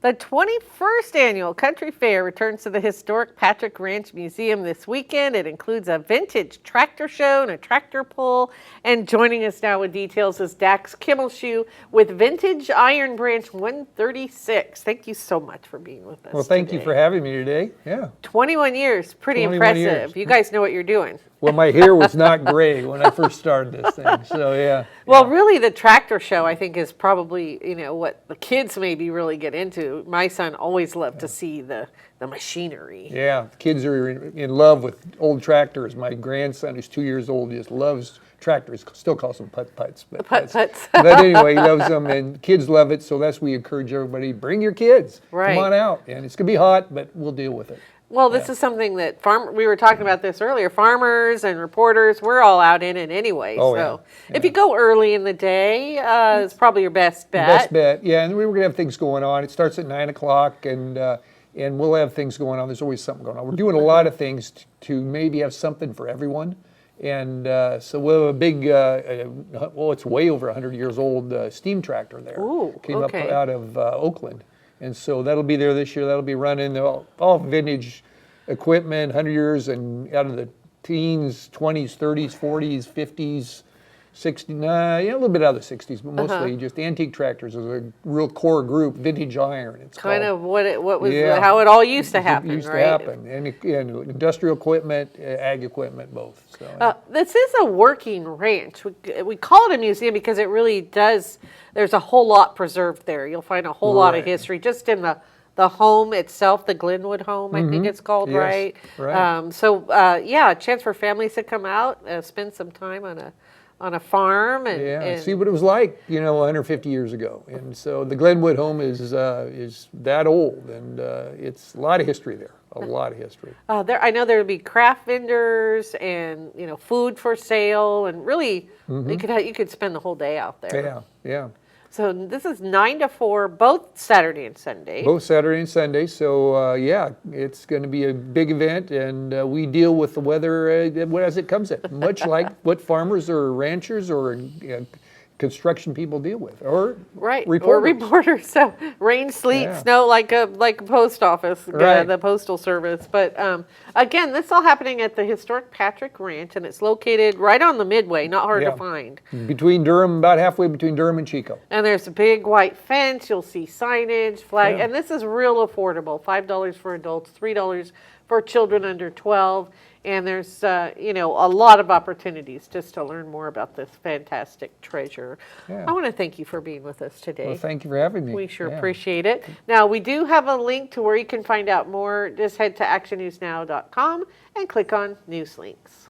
The 21st Annual Country Fair returns to the historic Patrick Ranch Museum this weekend. It includes a vintage tractor show and a tractor pull. And joining us now with details is Dax Kimmelshoe with Vintage Iron Branch 136. Thank you so much for being with us. Well, thank today. you for having me today. Yeah. 21 years, pretty 21 impressive. years. You guys know what you're doing. Well, my hair was not gray when I first started this thing, so yeah. Well, really, the tractor show, I think, is probably, what the kids maybe really get into. My son always loved to see the machinery. Yeah, the kids are in love with old tractors. My grandson, who's 2 years old, just loves tractors, still calls them putt-putts. Putt-putts. But anyway, he loves them, and kids love it, so that's we encourage everybody, bring your kids. Right. Come on out, and it's going to be hot, but we'll deal with it. Well, this is something that we were talking about this earlier. Farmers and reporters, we're all out in it anyway. Oh, so yeah. if you go early in the day, it's probably your best bet. Best bet, yeah. And we were going to have things going on. It starts at 9 o'clock, and we'll have things going on. There's always something going on. We're doing a lot of things to maybe have something for everyone. And so we'll have a big, it's way over 100 years old steam tractor there. Ooh, Came okay. up out of Oakland. And so that'll be there this year. That'll be running all vintage equipment, 100 years, and out of the teens, 20s, 30s, 40s, 50s, 60s, a little bit out of the 60s, but mostly just antique tractors as a real core group, vintage iron. It's kind called. of what was how it all used to happen, It used right? to happen, and industrial equipment, ag equipment, both. So. This is a working ranch. We call it a museum because it really does. There's a whole lot preserved there. You'll find a whole lot of history just in the home itself, the Glenwood home, I think it's called, Yes, right? A chance for families to come out, spend some time on a farm and see what it was like, 150 years ago. And so the Glenwood home is that old, and it's a lot of history there. A lot of history. I know there would be craft vendors and food for sale, and really you could spend the whole day out there. Yeah. So this is 9 to 4, both Saturday and Sunday. Both Saturday and Sunday. So it's going to be a big event, and we deal with the weather as it comes in, much like what farmers or ranchers or construction people deal with, or reporters. So rain, sleet, snow, like a post office, the postal service. But again, this is all happening at the historic Patrick Ranch, and it's located right on the Midway, not hard to find. Between Durham, about halfway between Durham and Chico. And there's a big white fence. You'll see signage, flag, and this is real affordable. $5 for adults, $3 for children under 12. And there's, a lot of opportunities just to learn more about this fantastic treasure. Yeah. I want to thank you for being with us today. Well, thank you for having me. We sure appreciate it. Now, we do have a link to where you can find out more. Just head to actionnewsnow.com and click on News Links.